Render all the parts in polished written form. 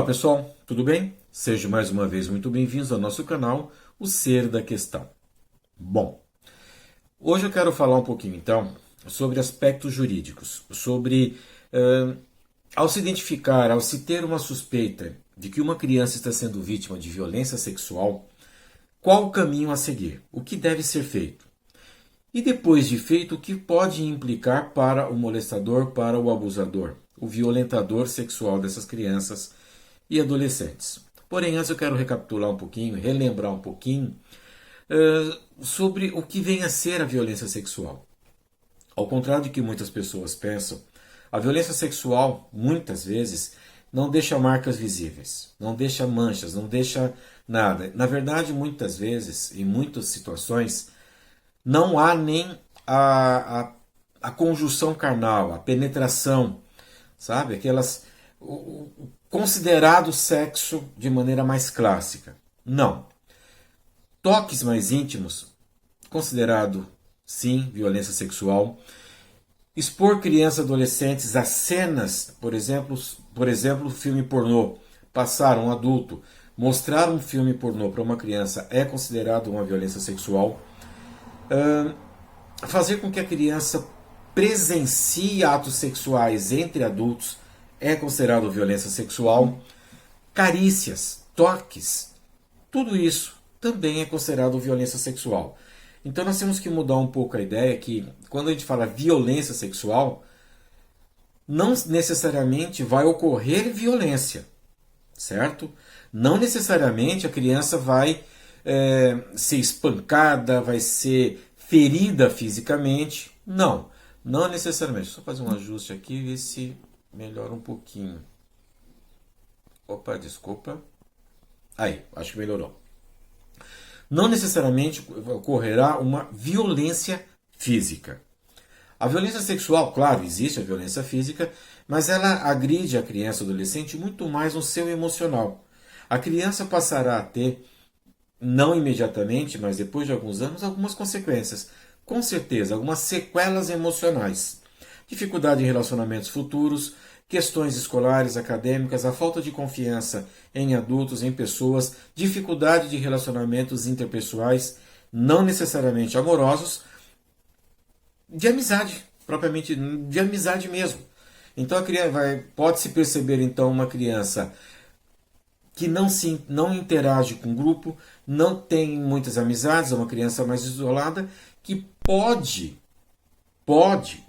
Olá pessoal, tudo bem? Sejam mais uma vez muito bem-vindos ao nosso canal, O Ser da Questão. Bom, hoje eu quero falar um pouquinho então sobre aspectos jurídicos, sobre ao se identificar, ao se ter uma suspeita de que uma criança está sendo vítima de violência sexual, qual o caminho a seguir, o que deve ser feito. E depois de feito, o que pode implicar para o molestador, para o abusador, o violentador sexual dessas crianças e adolescentes. Porém, antes eu quero recapitular um pouquinho, relembrar um pouquinho sobre o que vem a ser a violência sexual. Ao contrário de que muitas pessoas pensam, a violência sexual, muitas vezes, não deixa marcas visíveis, não deixa manchas, não deixa nada. Na verdade, muitas vezes, em muitas situações, não há nem a conjunção carnal, a penetração, sabe? O considerado sexo de maneira mais clássica. Não. Toques mais íntimos, considerado, sim, violência sexual. Expor crianças e adolescentes a cenas, por exemplo, filme pornô. Passar um adulto, mostrar um filme pornô para uma criança é considerado uma violência sexual. Fazer com que a criança presencie atos sexuais entre adultos é considerado violência sexual. Carícias, toques, tudo isso também é considerado violência sexual. Então nós temos que mudar um pouco a ideia que quando a gente fala violência sexual, não necessariamente vai ocorrer violência, certo? Não necessariamente a criança vai ser espancada, vai ser ferida fisicamente. Não, não necessariamente. Só fazer um ajuste aqui e ver se melhora um pouquinho. Opa, desculpa. Aí, acho que melhorou. Não necessariamente ocorrerá uma violência física. A violência sexual, claro, existe a violência física, mas ela agride a criança e adolescente muito mais no seu emocional. A criança passará a ter, não imediatamente, mas depois de alguns anos, algumas consequências. Com certeza, algumas sequelas emocionais. Dificuldade em relacionamentos futuros, questões escolares, acadêmicas, a falta de confiança em adultos, em pessoas, dificuldade de relacionamentos interpessoais, não necessariamente amorosos, de amizade, propriamente de amizade mesmo. Então a criança pode-se perceber então uma criança que não interage com o grupo, não tem muitas amizades, é uma criança mais isolada, que pode,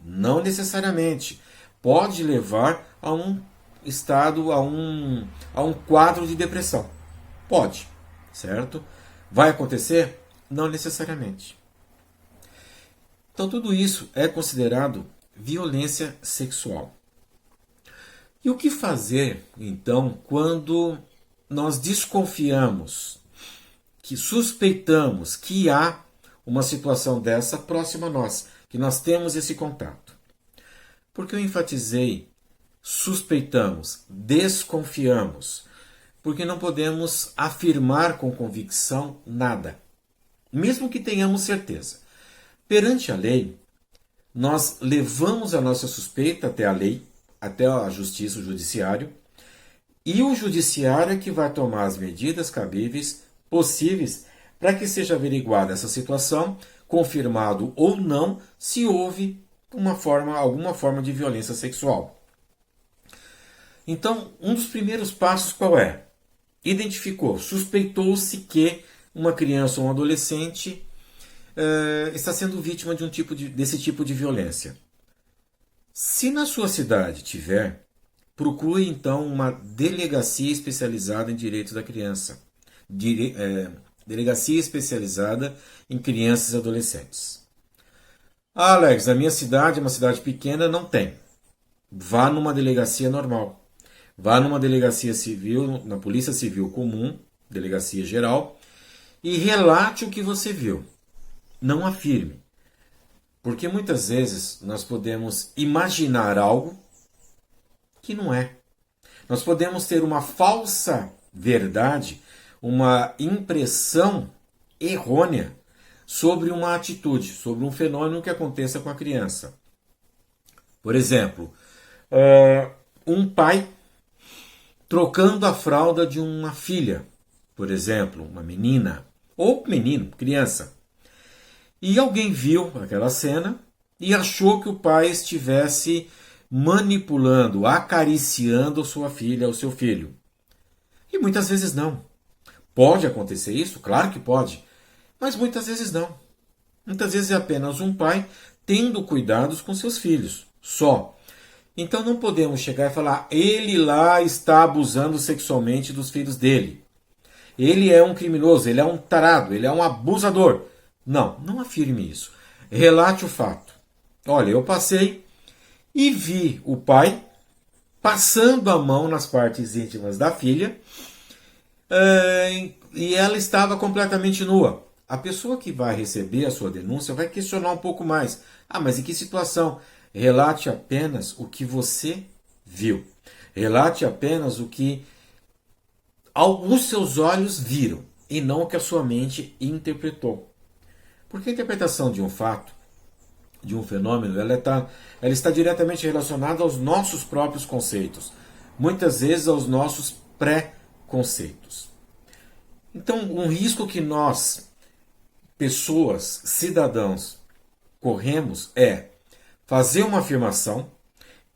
não necessariamente, pode levar a um estado, a um quadro de depressão. Pode, certo? Vai acontecer? Não necessariamente. Então tudo isso é considerado violência sexual. E o que fazer, então, quando nós desconfiamos, que suspeitamos que há uma situação dessa próxima a nós, que nós temos esse contato? Porque eu enfatizei suspeitamos, desconfiamos, porque não podemos afirmar com convicção nada, mesmo que tenhamos certeza. Perante a lei, nós levamos a nossa suspeita até a lei, até a justiça, o judiciário, e o judiciário é que vai tomar as medidas cabíveis, possíveis, para que seja averiguada essa situação, confirmado ou não, se houve alguma forma de violência sexual. Então, um dos primeiros passos qual é? Identificou, suspeitou-se que uma criança ou um adolescente está sendo vítima de desse tipo de violência. Se na sua cidade tiver, procure então uma delegacia especializada em direitos da criança. Delegacia especializada em crianças e adolescentes. Ah, Alex, a minha cidade é uma cidade pequena, não tem. Vá numa delegacia normal. Vá numa delegacia civil, na Polícia Civil Comum, delegacia geral, e relate o que você viu. Não afirme. Porque muitas vezes nós podemos imaginar algo que não é. Nós podemos ter uma falsa verdade, uma impressão errônea sobre uma atitude, sobre um fenômeno que aconteça com a criança. Por exemplo, um pai trocando a fralda de uma filha, por exemplo, uma menina, ou menino, criança. E alguém viu aquela cena e achou que o pai estivesse manipulando, acariciando sua filha ou seu filho. E muitas vezes não. Pode acontecer isso? Claro que pode. Mas muitas vezes não. Muitas vezes é apenas um pai tendo cuidados com seus filhos, só. Então não podemos chegar e falar, ele lá está abusando sexualmente dos filhos dele. Ele é um criminoso, ele é um tarado, ele é um abusador. Não, não afirme isso. Relate o fato. Olha, eu passei e vi o pai passando a mão nas partes íntimas da filha e ela estava completamente nua. A pessoa que vai receber a sua denúncia vai questionar um pouco mais. Ah, mas em que situação? Relate apenas o que você viu. Relate apenas o que os seus olhos viram e não o que a sua mente interpretou. Porque a interpretação de um fato, de um fenômeno, ela está diretamente relacionada aos nossos próprios conceitos. Muitas vezes aos nossos pré-conceitos. Então, um risco que nós, pessoas, cidadãos, corremos é fazer uma afirmação: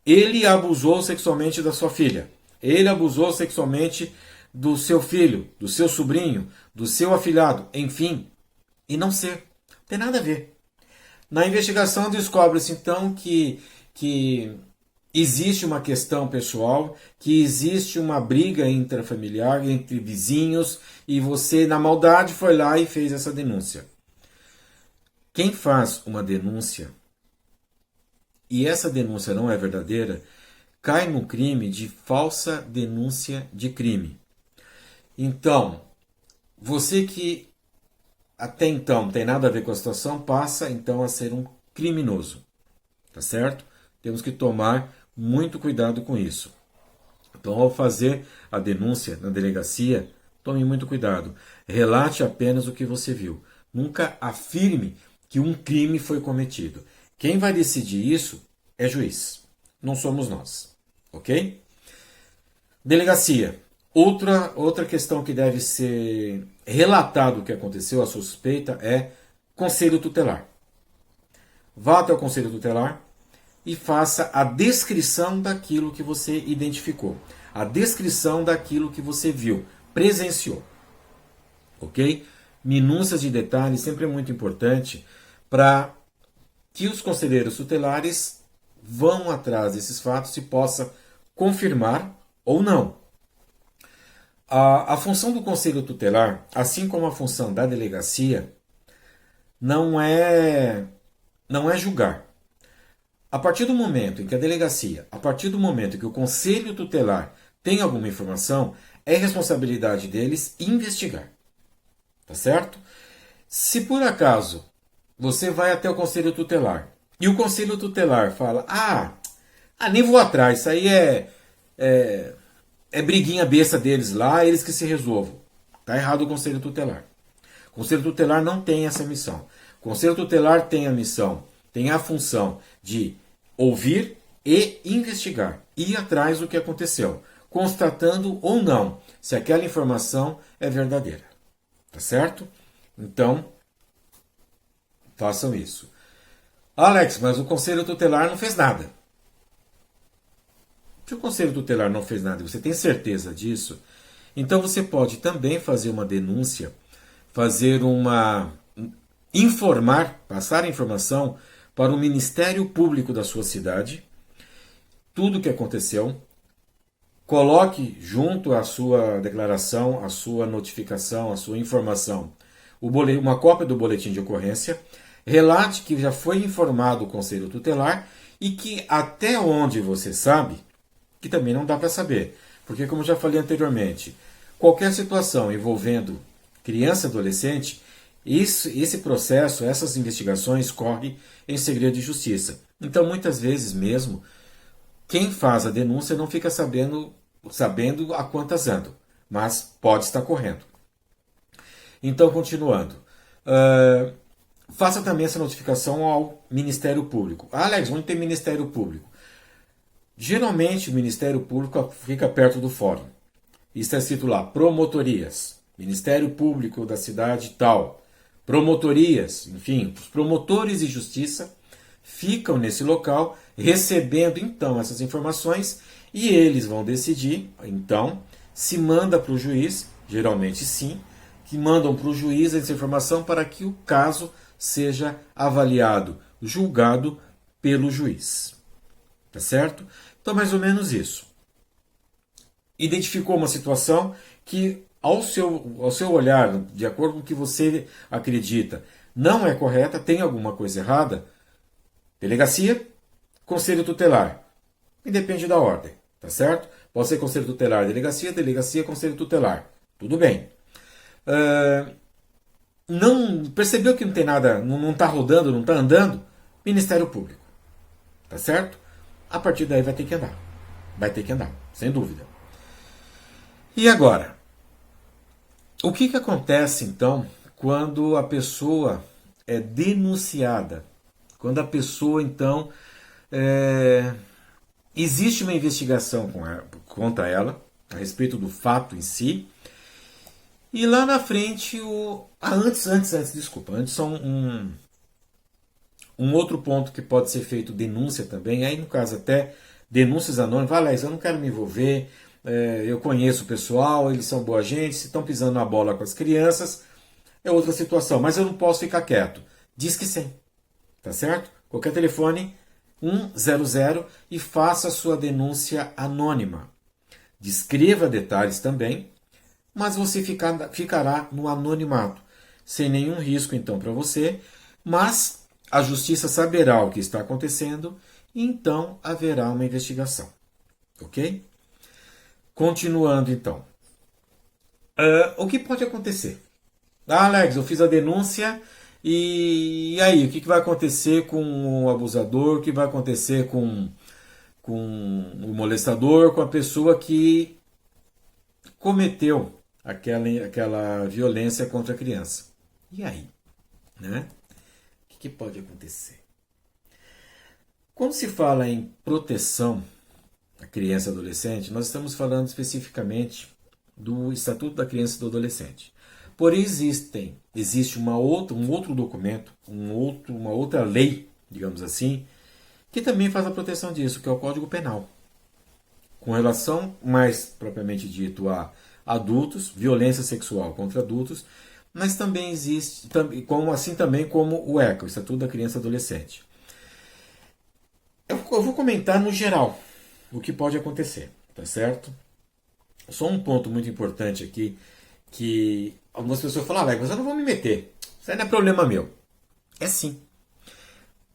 ele abusou sexualmente da sua filha, ele abusou sexualmente do seu filho, do seu sobrinho, do seu afilhado, enfim, e não ser. Não tem nada a ver. Na investigação descobre-se então que existe uma questão pessoal, que existe uma briga intrafamiliar entre vizinhos e você, na maldade, foi lá e fez essa denúncia. Quem faz uma denúncia e essa denúncia não é verdadeira, cai no crime de falsa denúncia de crime. Então, você que até então não tem nada a ver com a situação, passa então a ser um criminoso. Tá certo? Temos que tomar muito cuidado com isso. Então, ao fazer a denúncia na delegacia, tome muito cuidado. Relate apenas o que você viu. Nunca afirme que um crime foi cometido. Quem vai decidir isso é juiz. Não somos nós. Ok? Delegacia. Outra questão que deve ser relatado o que aconteceu, a suspeita, é conselho tutelar. Vá até o conselho tutelar e faça a descrição daquilo que você identificou. A descrição daquilo que você viu, presenciou. Ok? Minúcias de detalhes sempre é muito importante para que os conselheiros tutelares vão atrás desses fatos e possa confirmar ou não. A função do conselho tutelar, assim como a função da delegacia, não é julgar. A partir do momento em que a delegacia, a partir do momento em que o conselho tutelar tem alguma informação, é responsabilidade deles investigar. Tá certo? Se por acaso você vai até o conselho tutelar e o conselho tutelar fala: nem vou atrás, isso aí é briguinha besta deles lá, eles que se resolvam. Está errado o conselho tutelar. O conselho tutelar não tem essa missão. O conselho tutelar tem a missão, tem a função de ouvir e investigar, ir atrás do que aconteceu, constatando ou não se aquela informação é verdadeira. Tá certo? Então, façam isso. Alex, mas o conselho tutelar não fez nada. Se o conselho tutelar não fez nada e você tem certeza disso, então você pode também fazer uma denúncia, informar, passar a informação para o Ministério Público da sua cidade, tudo o que aconteceu, coloque junto à sua declaração, à sua notificação, à sua informação, uma cópia do boletim de ocorrência, relate que já foi informado o conselho tutelar e que até onde você sabe, que também não dá para saber, porque como já falei anteriormente, qualquer situação envolvendo criança e adolescente, esse processo, essas investigações correm em segredo de justiça. Então muitas vezes mesmo, quem faz a denúncia não fica sabendo a quantas andam, mas pode estar correndo. Então, continuando. Faça também essa notificação ao Ministério Público. Alex, onde tem Ministério Público? Geralmente o Ministério Público fica perto do fórum. e está escrito lá, promotorias, Ministério Público da cidade tal, promotorias, enfim, os promotores de justiça ficam nesse local recebendo então essas informações e eles vão decidir, então, se manda para o juiz, geralmente sim, que mandam para o juiz essa informação para que o caso seja avaliado, julgado pelo juiz. Tá certo? Então, mais ou menos isso. Identificou uma situação que, ao seu olhar, de acordo com o que você acredita, não é correta, tem alguma coisa errada, delegacia, conselho tutelar. Independe da ordem, tá certo? Pode ser conselho tutelar, delegacia, delegacia, conselho tutelar. Tudo bem. Não percebeu que não tem nada, não está rodando, não está andando? Ministério Público. Tá certo? A partir daí vai ter que andar. Vai ter que andar, sem dúvida. E agora? O que acontece então quando a pessoa é denunciada? Quando a pessoa então existe uma investigação contra ela a respeito do fato em si. E lá na frente, antes só um outro ponto que pode ser feito denúncia também, aí no caso até denúncias anônimas, Alex, eu não quero me envolver, eu conheço o pessoal, eles são boa gente, se estão pisando na bola com as crianças, é outra situação, mas eu não posso ficar quieto. Diz que sim, tá certo? Qualquer telefone, 100 e faça a sua denúncia anônima. Descreva detalhes também, mas você ficará no anonimato, sem nenhum risco então para você, mas a justiça saberá o que está acontecendo e então haverá uma investigação. Ok? Continuando então. O que pode acontecer? Alex, eu fiz a denúncia e aí, o que vai acontecer com o abusador? O que vai acontecer com o molestador, com a pessoa que cometeu aquela violência contra a criança? E aí? Né? O que pode acontecer? Quando se fala em proteção à criança e adolescente, nós estamos falando especificamente do Estatuto da Criança e do Adolescente. Porém, existe um outro documento, uma outra lei, digamos assim, que também faz a proteção disso, que é o Código Penal. Com relação, mais propriamente dito, a adultos, violência sexual contra adultos, mas também existe, assim também como o ECA, o Estatuto da Criança e Adolescente. Eu vou comentar no geral o que pode acontecer, tá certo? Só um ponto muito importante aqui, que algumas pessoas falam, mas eu não vou me meter, isso aí não é problema meu. É sim.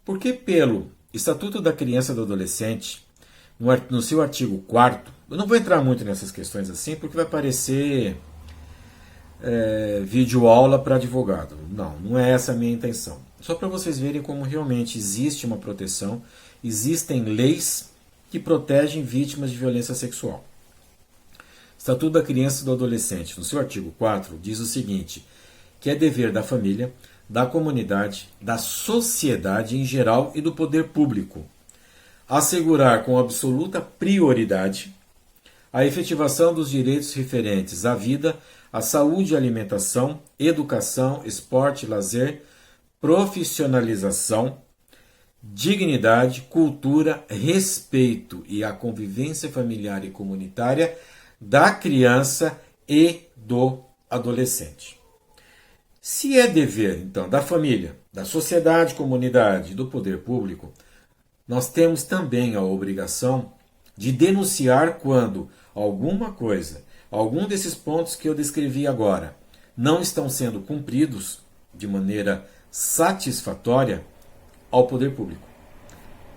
Porque pelo Estatuto da Criança e do Adolescente, no seu artigo 4º, eu não vou entrar muito nessas questões assim, porque vai parecer vídeo aula para advogado. Não é essa a minha intenção. Só para vocês verem como realmente existe uma proteção, existem leis que protegem vítimas de violência sexual. Estatuto da Criança e do Adolescente, no seu artigo 4, diz o seguinte, que é dever da família, da comunidade, da sociedade em geral e do poder público assegurar com absoluta prioridade a efetivação dos direitos referentes à vida, à saúde e alimentação, educação, esporte, lazer, profissionalização, dignidade, cultura, respeito e a convivência familiar e comunitária da criança e do adolescente. Se é dever, então, da família, da sociedade, comunidade e do poder público, nós temos também a obrigação de denunciar quando alguma coisa, algum desses pontos que eu descrevi agora, não estão sendo cumpridos de maneira satisfatória ao poder público,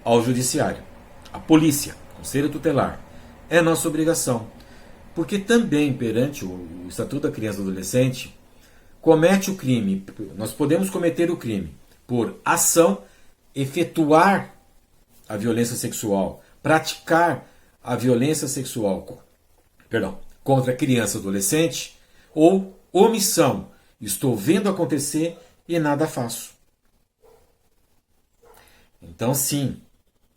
ao judiciário, à polícia, conselho tutelar. É nossa obrigação, porque também perante o Estatuto da Criança e do Adolescente, comete o crime, nós podemos cometer o crime por ação, efetuar a violência sexual, praticar a violência sexual, contra criança e adolescente, ou omissão, estou vendo acontecer e nada faço. Então sim,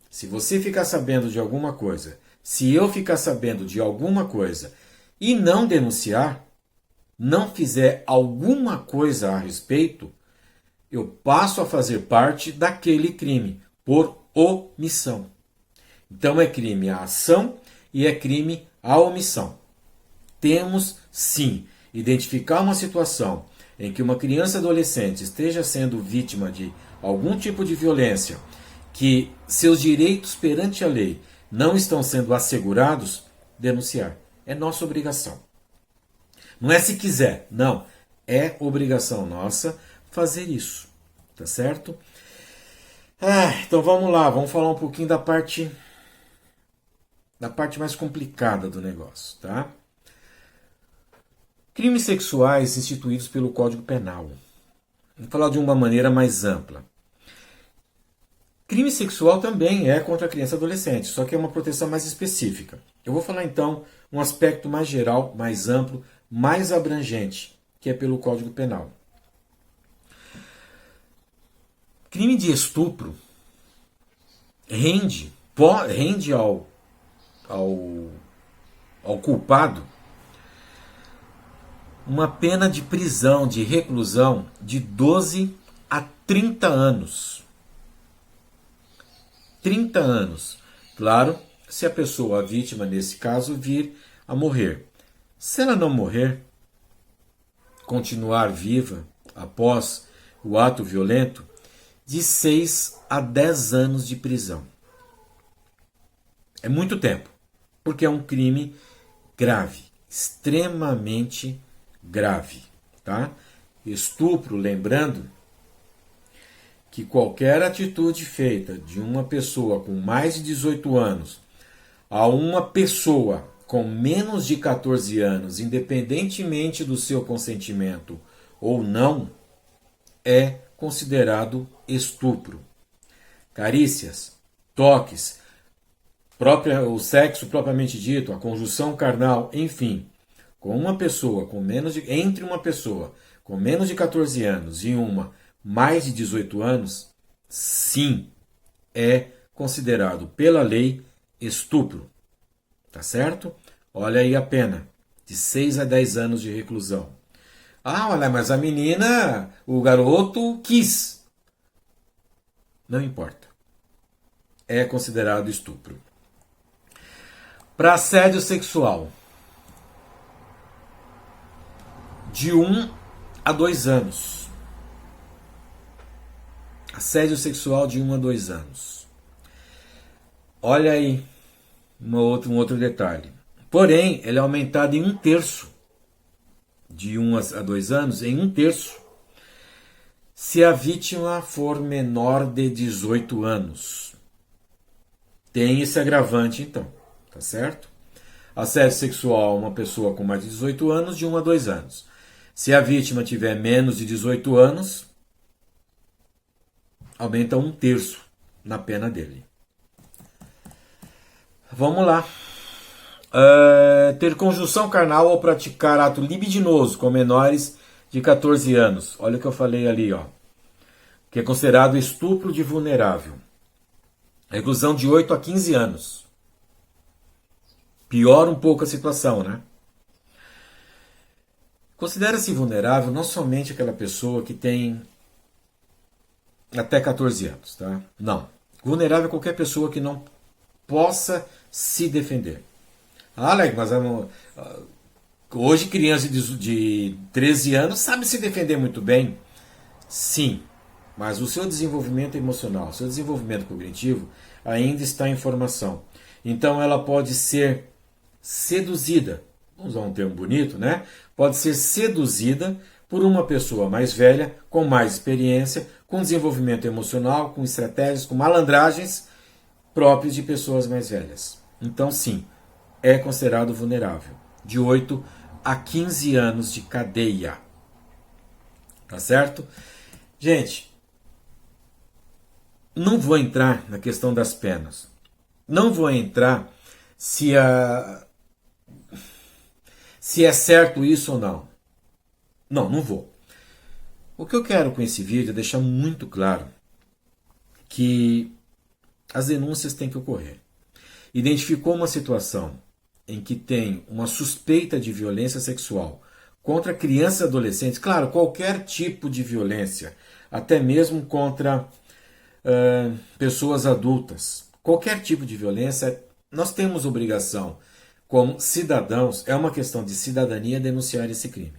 se você ficar sabendo de alguma coisa, se eu ficar sabendo de alguma coisa e não denunciar, não fizer alguma coisa a respeito, eu passo a fazer parte daquele crime por omissão. Então é crime a ação e é crime a omissão. Temos sim identificar uma situação em que uma criança ou adolescente esteja sendo vítima de algum tipo de violência, que seus direitos perante a lei não estão sendo assegurados, denunciar. É nossa obrigação. Não é se quiser, não. É obrigação nossa fazer isso. Tá certo? Então vamos lá, vamos falar um pouquinho da parte mais complicada do negócio, tá? Crimes sexuais instituídos pelo Código Penal. Vamos falar de uma maneira mais ampla. Crime sexual também é contra a criança e adolescente, só que é uma proteção mais específica. Eu vou falar então um aspecto mais geral, mais amplo, mais abrangente, que é pelo Código Penal. Crime de estupro rende ao culpado uma pena de prisão, de reclusão de 12 a 30 anos. 30 anos. Claro, se a pessoa, a vítima nesse caso, vir a morrer. Se ela não morrer, continuar viva após o ato violento, de 6 a 10 anos de prisão. É muito tempo, porque é um crime grave, extremamente grave, tá? Estupro, lembrando que qualquer atitude feita de uma pessoa com mais de 18 anos a uma pessoa com menos de 14 anos, independentemente do seu consentimento ou não, é considerado estupro. Carícias, toques, o sexo propriamente dito, a conjunção carnal, enfim, com uma pessoa entre uma pessoa com menos de 14 anos e uma mais de 18 anos, sim, é considerado pela lei estupro. Tá certo? Olha aí a pena, de 6 a 10 anos de reclusão. Olha, mas a menina, o garoto quis. Não importa. É considerado estupro. Para assédio sexual, de 1 a 2 anos. Assédio sexual de 1 a 2 anos. Olha aí um outro detalhe. Porém, ele é aumentado em 1/3. De 1 a 2 anos, em 1/3. Se a vítima for menor de 18 anos. Tem esse agravante, então. Tá certo? Assédio sexual a uma pessoa com mais de 18 anos, de 1 a 2 anos. Se a vítima tiver menos de 18 anos, aumenta 1/3 na pena dele. Vamos lá. Ter conjunção carnal ou praticar ato libidinoso com menores de 14 anos. Olha o que eu falei ali, ó. Que é considerado estupro de vulnerável. Reclusão de 8 a 15 anos. Piora um pouco a situação, né? Considera-se vulnerável não somente aquela pessoa que tem até 14 anos, tá? Não. Vulnerável é qualquer pessoa que não possa se defender. Alex, mas hoje criança de 13 anos sabe se defender muito bem. Sim, mas o seu desenvolvimento emocional, o seu desenvolvimento cognitivo ainda está em formação. Então ela pode ser seduzida, vamos usar um termo bonito, né? Pode ser seduzida por uma pessoa mais velha, com mais experiência, com desenvolvimento emocional, com estratégias, com malandragens próprias de pessoas mais velhas. Então sim, é considerado vulnerável. De 8 a 15 anos de cadeia. Tá certo? Gente, não vou entrar na questão das penas. Não vou entrar se é certo isso ou não. Não vou. O que eu quero com esse vídeo é deixar muito claro que as denúncias têm que ocorrer. Identificou uma situação em que tem uma suspeita de violência sexual contra crianças e adolescentes, claro, qualquer tipo de violência, até mesmo contra pessoas adultas, qualquer tipo de violência, nós temos obrigação, como cidadãos, é uma questão de cidadania denunciar esse crime,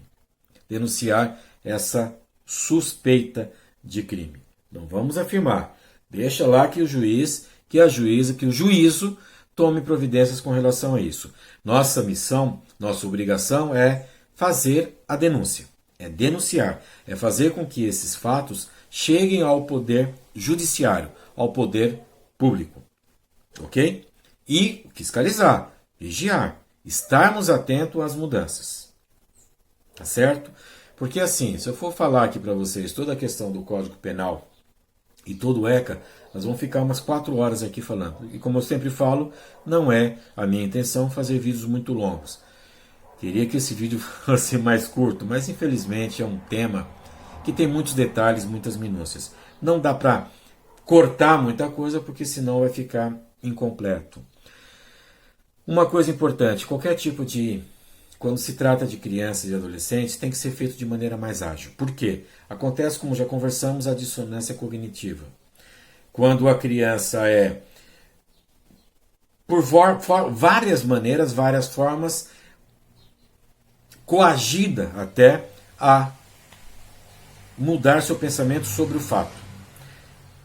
denunciar essa suspeita de crime. Não vamos afirmar, deixa lá que o juiz, que a juíza, que o juízo tome providências com relação a isso. Nossa missão, nossa obrigação é fazer a denúncia, é denunciar, é fazer com que esses fatos cheguem ao poder judiciário, ao poder público. Ok? E fiscalizar, vigiar, estarmos atentos às mudanças. Tá certo? Porque assim, se eu for falar aqui para vocês toda a questão do Código Penal e todo o ECA, nós vamos ficar umas 4 horas aqui falando. E como eu sempre falo, não é a minha intenção fazer vídeos muito longos. Queria que esse vídeo fosse mais curto, mas infelizmente é um tema que tem muitos detalhes, muitas minúcias. Não dá para cortar muita coisa, porque senão vai ficar incompleto. Uma coisa importante, qualquer tipo de... Quando se trata de crianças e adolescentes, tem que ser feito de maneira mais ágil. Por quê? Acontece, como já conversamos, a dissonância cognitiva. Quando a criança é, por várias maneiras, várias formas, coagida até a mudar seu pensamento sobre o fato.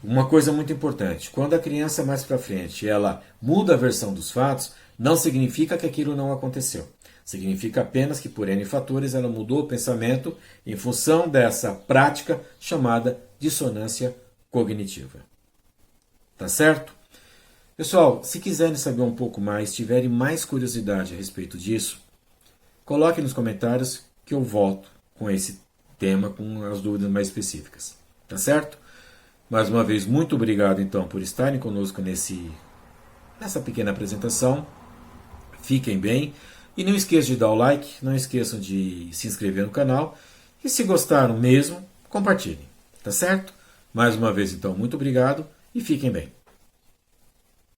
Uma coisa muito importante, quando a criança mais para frente ela muda a versão dos fatos, não significa que aquilo não aconteceu. Significa apenas que por N fatores ela mudou o pensamento em função dessa prática chamada dissonância cognitiva. Tá certo? Pessoal, se quiserem saber um pouco mais, tiverem mais curiosidade a respeito disso, coloquem nos comentários que eu volto com esse tema, com as dúvidas mais específicas. Tá certo? Mais uma vez, muito obrigado então por estarem conosco nessa pequena apresentação. Fiquem bem. E não esqueçam de dar o like, não esqueçam de se inscrever no canal. E se gostaram mesmo, compartilhem. Tá certo? Mais uma vez então, muito obrigado e fiquem bem.